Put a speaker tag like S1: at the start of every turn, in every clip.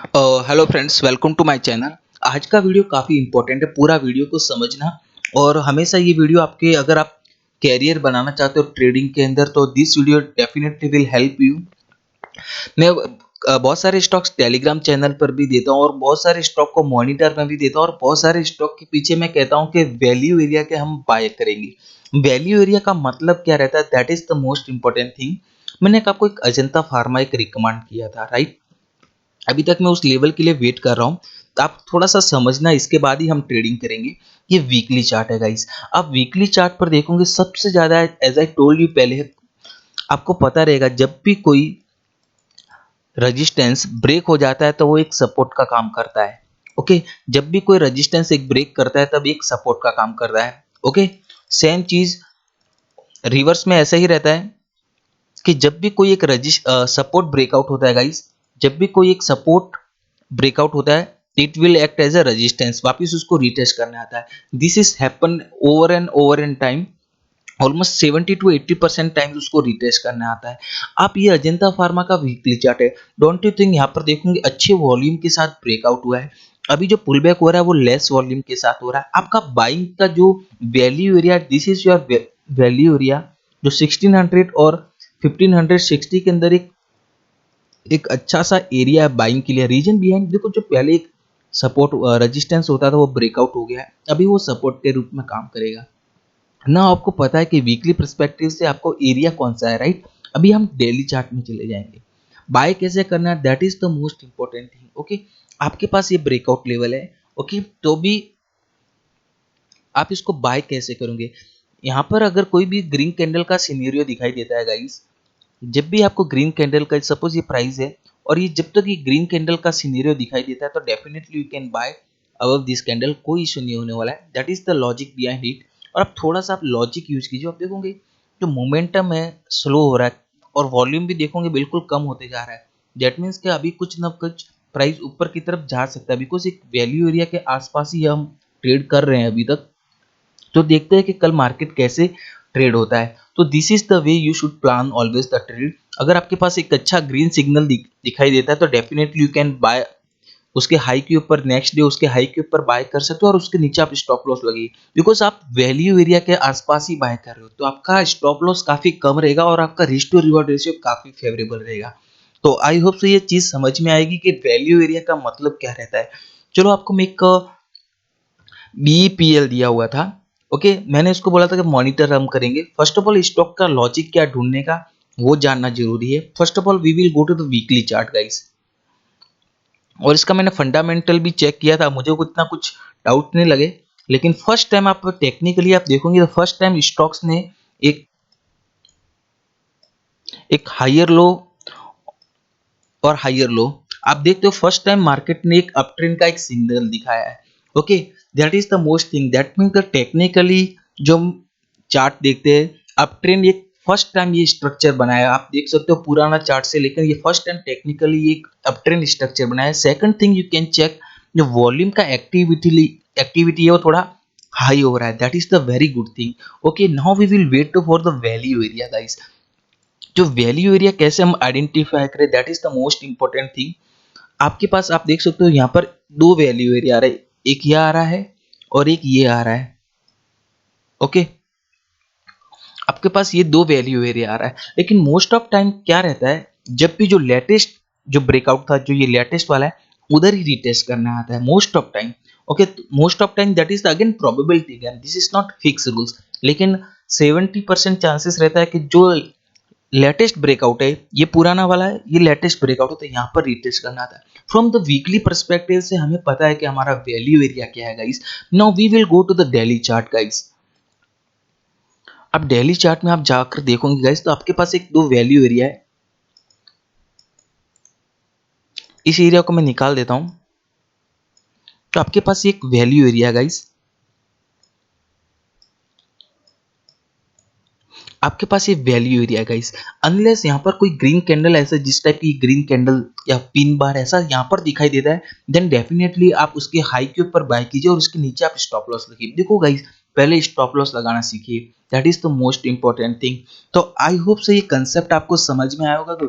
S1: Hello friends, welcome to my channel. आज का video काफ़ी इंपॉर्टेंट है, पूरा वीडियो को समझना। और हमेशा ये वीडियो आपके, अगर आप कैरियर बनाना चाहते हो ट्रेडिंग के अंदर, तो this video definitely will help you. मैं बहुत सारे स्टॉक्स टेलीग्राम चैनल पर भी देता हूँ और बहुत सारे स्टॉक को मॉनिटर में भी देता हूँ, और बहुत सारे स्टॉक के पीछे मैं कहता हूँ कि वैल्यू एरिया के हम बाय करेंगे। वैल्यू एरिया का मतलब क्या रहता है, that is the most important thing. मैंने आपको एक अजंता फार्मा एक रिकमेंड किया था, राइट? अभी तक मैं उस लेवल के लिए वेट कर रहा हूँ, तो आप थोड़ा सा समझना, इसके बाद ही हम ट्रेडिंग करेंगे। ये वीकली चार्ट है गाइस। आप वीकली चार्ट पर देखोगे सबसे ज्यादा, एज आई टोल्ड यू पहले, आपको पता रहेगा जब भी कोई रेजिस्टेंस ब्रेक हो जाता है तो वो एक सपोर्ट का काम करता है। ओके, जब भी कोई रेजिस्टेंस एक ब्रेक करता है तब एक सपोर्ट का काम करता है। ओके, सेम चीज रिवर्स में ऐसा ही रहता है कि जब भी कोई एक सपोर्ट ब्रेकआउट होता है गाइस, जब भी कोई एक सपोर्ट ब्रेकआउट होता है, it will act as a resistance, वापस उसको रिटेस्ट करने आता है। This is happen over and time, almost 70 to 80% times उसको रिटेस्ट करने आता है। आप ये अजंता फार्मा का वीकली चार्ट है, डोंट यू थिंक यहाँ पर देखोगे अच्छे वॉल्यूम के साथ ब्रेकआउट हुआ है। अभी जो पुल बैक हो रहा है वो लेस वॉल्यूम के साथ हो रहा है। आपका बाइंग का जो value area, this is your value area, जो 1600 और 1560 के अंदर एक एक अच्छा सा एरिया है बाइंग के लिए। रीजन बिहाइंड देखो, जो पहले एक सपोर्ट रेजिस्टेंस होता था वो ब्रेकआउट हो गया है, अभी वो सपोर्ट के रूप में काम करेगा ना। आपको पता है कि वीकली पर्सपेक्टिव से आपको एरिया कौन सा है, राइट? अभी हम डेली चार्ट में चले जाएंगे। बाय कैसे करना है, that is the most important thing. Okay, आपके पास ये ब्रेकआउट लेवल है, ओके, तो भी आप इसको बाय कैसे करोगे? यहाँ पर अगर कोई भी ग्रीन कैंडल का सिनेरियो दिखाई देता है गाइस, जब भी आपको ग्रीन कैंडल का, सपोज ये प्राइस है और ये जब तक ये ग्रीन कैंडल का सिनेरियो दिखाई देता है तो definitely you can buy above this candle, कोई इशू नहीं होने वाला है। That is the logic behind it. और आप थोड़ा सा आप लॉजिक यूज कीजिए, आप देखोगे जो मोमेंटम है स्लो हो रहा है और वॉल्यूम भी देखोगे बिल्कुल कम होते जा रहा है। दैट मीन्स कि अभी कुछ ना कुछ प्राइस ऊपर की तरफ जा सकता है, बिकॉज एक वैल्यू एरिया के आसपास ही हम ट्रेड कर रहे हैं अभी तक। तो देखते हैं कि कल मार्केट कैसे ट्रेड होता है। तो this is the way you should plan always the trade. अगर आपके पास एक अच्छा ग्रीन सिग्नल दिखाई देता है तो डेफिनेटली यू कैन बाय उसके हाई के ऊपर, नेक्स्ट डे उसके हाई के ऊपर बाय कर सकते हो, और उसके नीचे आप स्टॉप लॉस लगाइए, बिकॉज आप वैल्यू एरिया के आसपास ही बाय कर रहे हो, तो आपका स्टॉप लॉस काफी कम रहेगा और आपका रिस्क टू रिवॉर्ड रेशियो काफी फेवरेबल रहेगा। तो आई होप से ये चीज समझ में आएगी कि वैल्यू एरिया का मतलब क्या रहता है। चलो, आपको मैं एक बीईपीएल दिया हुआ था। ओके, मैंने इसको बोला था कि मॉनिटर हम करेंगे। फर्स्ट ऑफ ऑल स्टॉक का लॉजिक क्या ढूंढने का वो जानना जरूरी है। First of all we will go to the weekly chart guys, और इसका मैंने फंडामेंटल भी चेक किया था, मुझे उतना कुछ डाउट नहीं लगे। लेकिन फर्स्ट टाइम आप टेक्निकली आप देखोगे तो फर्स्ट टाइम स्टॉक्स ने एक एक हायर लो और हायर लो, आप देखते हो फर्स्ट टाइम मार्केट ने एक अप ट्रेंड का एक सिग्नल दिखाया है। Okay, that is the most thing, that means the technically जो हम चार्ट देखते हैं, अप ट्रेंड ये फर्स्ट टाइम ये स्ट्रक्चर बनाया। आप देख सकते हो पुराना चार्ट से, लेकिन ये फर्स्ट टाइम टेक्निकली एक अप ट्रेंड स्ट्रक्चर बनाया। Second thing you can check, जो वॉल्यूम का एक्टिविटी है वो थोड़ा हाई हो रहा है, that is the very good thing. Okay, now we will wait for the value area guys. जो वैल्यू एरिया कैसे हम आइडेंटिफाई करें, that is the most important thing. आपके पास आप देख सकते हो यहाँ पर दो वैल्यू एरिया आ रहा है, एक ये आ रहा है और एक ये आ रहा है। ओके, आपके पास ये दो वैल्यू एरिया आ रहा है, लेकिन मोस्ट ऑफ टाइम क्या रहता है, जब भी जो लेटेस्ट जो ब्रेकआउट था, जो ये लेटेस्ट वाला है, उधर ही रिटेस्ट करना आता है most of time. Okay, most of time that is again probability, this is not fix rules, लेकिन 70% चांसेस रहता है कि जो लेटेस्ट ब्रेकआउट है, ये पुराना वाला है, ये लेटेस्ट ब्रेकआउट है, तो यहाँ पर रिटेस्ट करना था। फ्रॉम द वीकली परस्पेक्टिव से हमें पता है कि हमारा वैल्यू एरिया क्या है guys. Now we will go to the daily chart guys. अब डेली चार्ट में आप जाकर देखोगे गाइस, तो आपके पास एक दो वैल्यू एरिया है। इस एरिया को मैं निकाल देता हूं, तो आपके पास एक वैल्यू एरिया है गाइस। आपके पास ये वैल्यू एरिया है गाइस, अनलेस यहाँ पर कोई ग्रीन कैंडल ऐसा, जिस टाइप की ग्रीन कैंडल या पिन बार ऐसा यहाँ पर दिखाई देता है, देन डेफिनेटली आप उसके हाई के ऊपर बाय कीजिए और उसके नीचे आप स्टॉप लॉस लगाइए। देखो गाइस, पहले स्टॉप लॉस लगाना सीखिए, that is the most important thing. तो आई होप से ये कंसेप्ट आपको समझ में आया होगा कि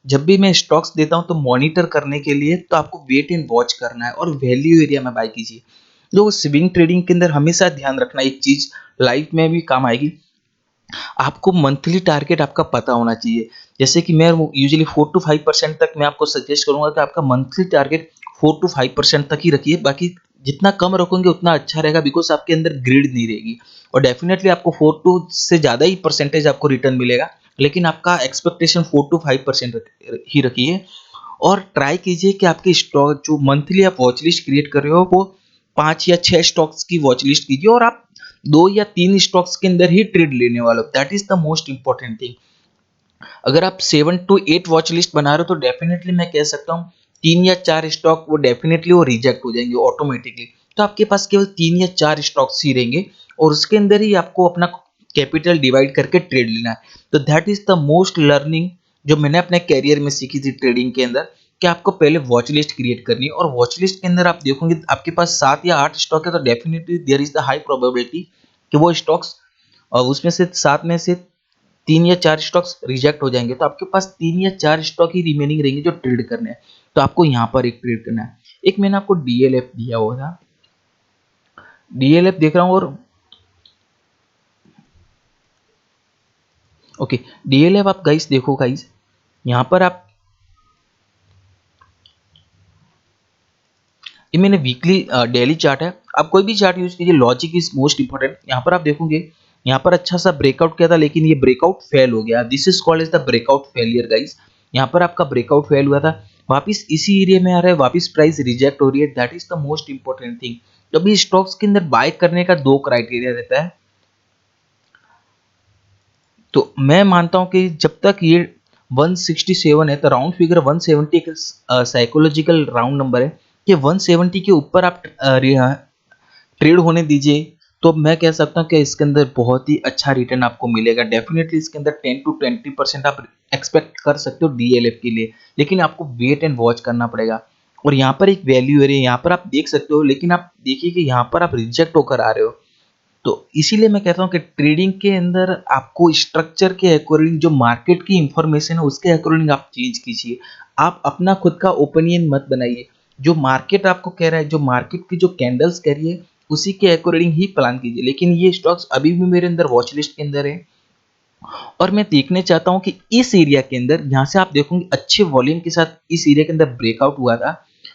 S1: जब भी मैं स्टॉक्स देता हूँ तो मॉनिटर करने के लिए तो आपको वेट एंड वॉच करना है और वैल्यू एरिया में बाय कीजिए। तो स्विंग ट्रेडिंग के अंदर हमेशा ध्यान रखना एक चीज लाइफ में भी काम आएगी, आपको मंथली टारगेट आपका पता होना चाहिए। जैसे कि मैं यूजुअली 4 to 5% तक मैं आपको सजेस्ट करूंगा कि आपका मंथली टारगेट 4 to 5% तक ही रखिए, बाकी जितना कम रखोगे उतना अच्छा रहेगा, बिकॉज आपके अंदर ग्रिड नहीं रहेगी। और डेफिनेटली आपको 4 से ज़्यादा ही परसेंटेज आपको रिटर्न मिलेगा, लेकिन आपका एक्सपेक्टेशन 4 to 5% ही रखिए। और ट्राई कीजिए कि आपके स्टॉक जो मंथली आप वॉच लिस्ट क्रिएट कर रहे हो वो 5 या 6 स्टॉक्स की वॉच लिस्ट कीजिए, और आप 2 या 3 स्टॉक्स के अंदर ही ट्रेड लेने वाले हो। That is the most important thing. अगर आप 7 to 8 वॉच लिस्ट बना रहे हो तो डेफिनेटली मैं कह सकता हूँ 3 या 4 स्टॉक वो डेफिनेटली वो रिजेक्ट हो जाएंगे ऑटोमेटिकली। तो आपके पास केवल 3 या 4 स्टॉक्स ही रहेंगे, और उसके अंदर ही आपको अपना कैपिटल डिवाइड करके ट्रेड लेना है। तो that is the most learning जो मैंने अपने कैरियर में सीखी थी ट्रेडिंग के अंदर, कि आपको पहले वॉच लिस्ट क्रिएट करनी है, और वॉच लिस्ट के अंदर आप देखोगे आपके पास 7 या 8 स्टॉक है तो definitely there is the high probability कि वो स्टॉक्स, और उसमें से 7 में से 3 या 4 स्टॉक्स रिजेक्ट हो जाएंगे, तो आपके पास 3 या 4 स्टॉक ही रिमेनिंग रहेंगे जो ट्रेड करने हैं। तो आपको यहाँ पर एक ट्रेड करना है। एक मैंने आपको डीएलएफ दिया हुआ था, डीएलएफ देख रहा हूँ, और ओके डीएलएफ आप गाइस देखो गाइस, यहाँ पर आप, ये मैंने वीकली डेली चार्ट है, आप कोई भी चार्ट यूज कीजिए, लॉजिक इज मोस्ट इंपॉर्टेंट। यहाँ पर आप देखोगे यहाँ पर अच्छा सा ब्रेकआउट किया था, लेकिन ये ब्रेकआउट फेल हो गया। This is called as the breakout failure guys. यहाँ पर आपका ब्रेकआउट फेल हुआ था, वापिस इसी एरिया में आ रहा है, वापिस प्राइस रिजेक्ट हो रही है। That is the most important thing. अभी स्टॉक्स के अंदर बाय करने का 2 क्राइटेरिया रहता है। तो मैं मानता हूं कि जब तक ये 167 है, तो राउंड फिगर 170 एक साइकोलॉजिकल राउंड नंबर है, कि 170 के ऊपर आप ट्रेड होने दीजिए, तो मैं कह सकता हूँ कि इसके अंदर बहुत ही अच्छा रिटर्न आपको मिलेगा। डेफिनेटली इसके अंदर 10 to 20% आप एक्सपेक्ट कर सकते हो डीएलएफ के लिए, लेकिन आपको वेट एंड वॉच करना पड़ेगा। और यहाँ पर एक वैल्यू एरिया यहाँ पर आप देख सकते हो, लेकिन आप देखिए कि यहाँ पर आप रिजेक्ट होकर आ रहे हो। तो इसीलिए मैं कहता हूँ कि ट्रेडिंग के अंदर आपको स्ट्रक्चर के अकॉर्डिंग, जो मार्केट की इंफॉर्मेशन है उसके अकॉर्डिंग आप चेंज कीजिए। आप अपना खुद का ओपिनियन मत बनाइए। जो मार्केट आपको कह रहा है, जो मार्केट की जो कैंडल्स कह रही है, उसी के अकॉर्डिंग ही प्लान कीजिए। लेकिन ये स्टॉक्स अभी भी मेरे अंदर वॉच लिस्ट के अंदर है, और मैं देखने चाहता हूँ कि इस एरिया के अंदर, यहाँ से आप देखोगे अच्छे वॉल्यूम के साथ इस एरिया के अंदर ब्रेकआउट हुआ था,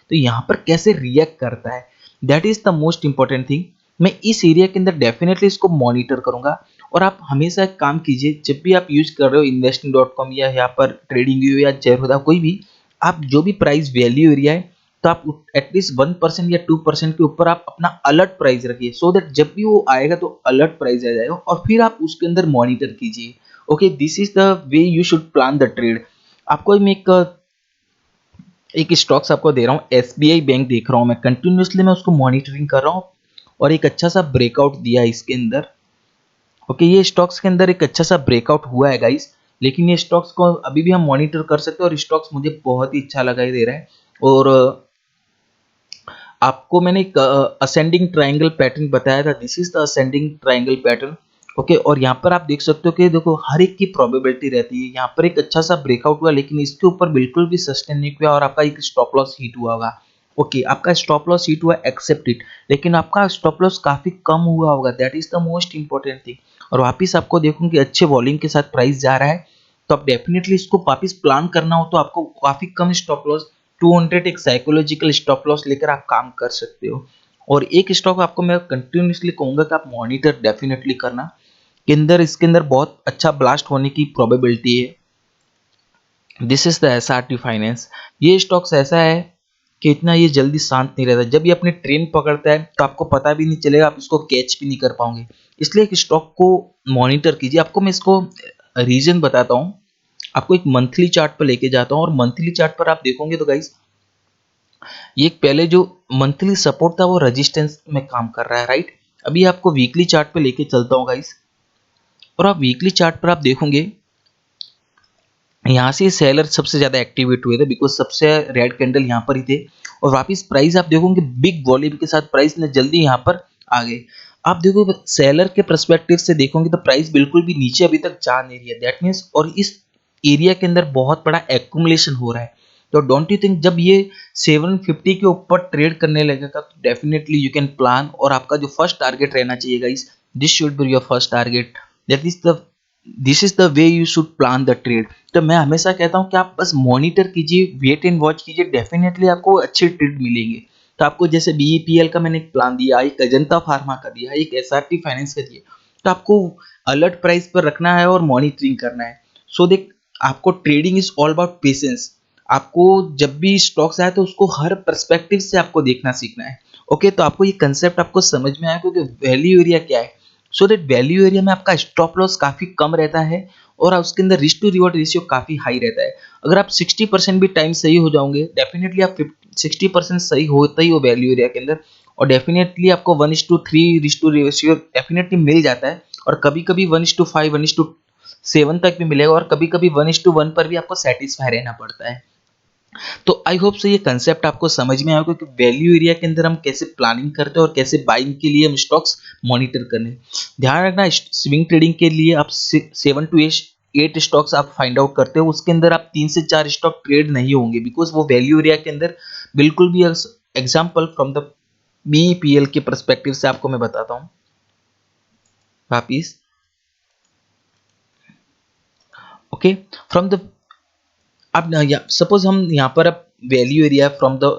S1: तो यहाँ पर कैसे रिएक्ट करता है। That is the most important thing. मैं इस एरिया के अंदर डेफिनेटली इसको मॉनिटर करूंगा। और आप हमेशा एक काम कीजिए, जब भी आप यूज कर रहे हो investing.com या यहाँ पर ट्रेडिंग व्यू या जेरोदा कोई भी, आप जो भी प्राइस वैल्यू एरिया है, तो आप एटलीस्ट 1% या 2% के ऊपर आप अपना अलर्ट प्राइस रखिए, सो दैट जब भी वो आएगा तो अलर्ट प्राइस आ जाएगा, और फिर आप उसके अंदर मॉनिटर कीजिए। Okay, this is the way you should plan the trade. आपको मैं एक स्टॉक्स आपको दे रहा हूँ, एसबीआई बैंक देख रहा हूँ मैं कंटिन्यूसली, मैं उसको मॉनिटरिंग कर रहा हूँ, और एक अच्छा सा ब्रेकआउट दिया है इसके अंदर। ओके, ये स्टॉक्स के अंदर एक अच्छा सा ब्रेकआउट हुआ है गाइस, लेकिन ये स्टॉक्स को अभी भी हम मॉनिटर कर सकते हैं, और स्टॉक्स मुझे बहुत ही अच्छा लगा दे रहा है। और आपको मैंने एक असेंडिंग ट्रायंगल पैटर्न बताया था, this is the ascending triangle pattern. Okay, और यहाँ पर आप देख सकते हो कि देखो हर एक की प्रोबेबिलिटी रहती है। यहाँ पर एक अच्छा सा ब्रेकआउट हुआ, लेकिन इसके ऊपर बिल्कुल भी सस्टेन नहीं हुआ, और आपका एक स्टॉप लॉस हिट हुआ होगा। ओके, आपका स्टॉप लॉस हिट हुआ, एक्सेप्ट इट, लेकिन आपका स्टॉप लॉस काफी कम हुआ होगा। That is the most important thing. और वापिस आपको देखूंगी अच्छे वॉल्यूम के साथ प्राइस जा रहा है, तो आप डेफिनेटली इसको वापिस प्लान करना हो तो आपको काफी कम स्टॉप लॉस, 200 एक साइकोलॉजिकल स्टॉप लॉस लेकर आप काम कर सकते हो। और एक स्टॉक आपको मैं कंटिन्यूसली कहूंगा कि आप मॉनिटर डेफिनेटली करना, के अंदर इसके अंदर बहुत अच्छा ब्लास्ट होने की प्रोबेबिलिटी है। This is the SRT finance. ये स्टॉक्स ऐसा है कि इतना ये जल्दी शांत नहीं रहता, जब ये अपनी ट्रेन पकड़ता है तो आपको पता भी नहीं चलेगा, आप इसको कैच भी नहीं कर पाओगे। इसलिए एक स्टॉक को मॉनिटर कीजिए। आपको मैं इसको रीजन बताता हूँ, आपको एक मंथली चार्ट पर लेके जाता हूँ, और मंथली चार्ट पर आप देखोगे तो गाइस, ये पहले जो मंथली सपोर्ट था वो रेजिस्टेंस में काम कर रहा है, राइट। अभी आपको वीकली चार्ट पे लेके चलता हूँ गाइस, और आप वीकली चार्ट पर आप देखोगे यहाँ से सेलर सबसे ज्यादा एक्टिवेट हुए थे, बिकॉज सबसे रेड कैंडल यहाँ पर ही थे। और वापस प्राइस आप देखोगे बिग वॉल्यूम के साथ प्राइस ने जल्दी यहाँ पर आ गए। आप देखो सेलर के पर्सपेक्टिव से देखोगे तो प्राइस बिल्कुल भी नीचे अभी तक जा नहीं रही है, दैट मीन्स, और इस एरिया के अंदर बहुत बड़ा एक्यूमुलेशन हो रहा है। तो डोंट यू थिंक जब ये 750 के ऊपर ट्रेड करने लगेगा तो डेफिनेटली यू कैन प्लान, और आपका जो फर्स्ट टारगेट रहना चाहिए guys, this should be your first target, that is the this is the way you should plan the trade. तो मैं हमेशा कहता हूँ कि आप बस मॉनिटर कीजिए, वेट एंड वॉच कीजिए, डेफिनेटली आपको अच्छे ट्रेड मिलेंगे। तो आपको जैसे बीईपीएल का मैंने एक प्लान दिया, एक अजंता फार्मा का दिया, एक एसआरटी फाइनेंस का दिया, तो आपको अलर्ट प्राइस पर रखना है और मॉनिटरिंग करना है। सो देख, आपको trading is all about patience. आपको जब भी स्टॉक्स आए तो उसको हर पर्सपेक्टिव से आपको देखना सीखना है। ओके, तो आपको ये कंसेप्ट आपको समझ में आया क्योंकि वैल्यू एरिया क्या है। सो दैट वैल्यू एरिया में आपका स्टॉप लॉस काफी कम रहता है और उसके अंदर रिस्क टू रिवॉर्ड रेशियो काफी हाई रहता है। अगर आप 60% भी टाइम सही हो जाओगे, डेफिनेटली आप 60% सही होता ही हो वैल्यू एरिया के अंदर, और डेफिनेटली आपको 1:3 रिस्क टू रेशियो डेफिनेटली मिल जाता है। और कभी कभी 1:5 1:7 तक भी मिलेगा, और कभी कभी 1:1 पर भी आपको सेटिस्फाई रहना पड़ता है। तो आई होप से ये कंसेप्ट आपको समझ में आया होगा कि वैल्यू एरिया के अंदर हम कैसे प्लानिंग करते हैं और कैसे बाइंग के लिए हम स्टॉक्स मॉनिटर करने। ध्यान रखना, स्विंग ट्रेडिंग के लिए आप 7 to 8 स्टॉक्स आप फाइंड आउट करते हो, उसके अंदर आप 3 से 4 स्टॉक ट्रेड नहीं होंगे, बिकॉज वो वैल्यू एरिया के अंदर बिल्कुल भी। एग्जाम्पल फ्रॉम द बीईपीएल के परस्पेक्टिव से आपको मैं बताता हूँ वापिस। ओके, फ्रॉम द, अब सपोज हम यहाँ पर अब value area from the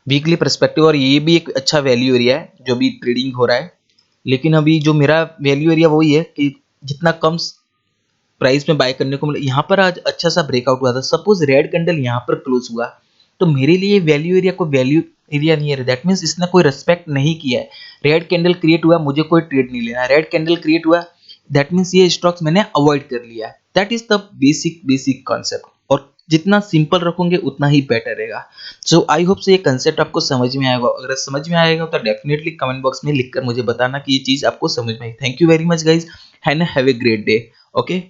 S1: weekly perspective, और ये भी एक अच्छा वैल्यू एरिया है जो भी ट्रेडिंग हो रहा है। लेकिन अभी जो मेरा वैल्यू एरिया वही है कि जितना कम प्राइस में बाय करने को मिला। यहाँ पर आज अच्छा सा ब्रेकआउट हुआ था, सपोज रेड कैंडल यहाँ पर क्लोज हुआ, तो मेरे लिए वैल्यू एरिया को वैल्यू एरिया नहीं है, दैट मीन्स इसने कोई रेस्पेक्ट नहीं किया है। रेड कैंडल क्रिएट हुआ, मुझे कोई ट्रेड नहीं लेना। रेड कैंडल क्रिएट हुआ, दैट मीन्स ये स्टॉक्स मैंने अवॉइड कर लिया है। That is the basic concept, और जितना सिंपल रखोगे उतना ही बेटर रहेगा। सो आई होप से ये कंसेप्ट आपको समझ में आएगा। अगर समझ में आएगा तो डेफिनेटली कमेंट बॉक्स में लिखकर मुझे बताना कि ये चीज आपको समझ में आई। Thank you very much guys, and have a great day. Okay.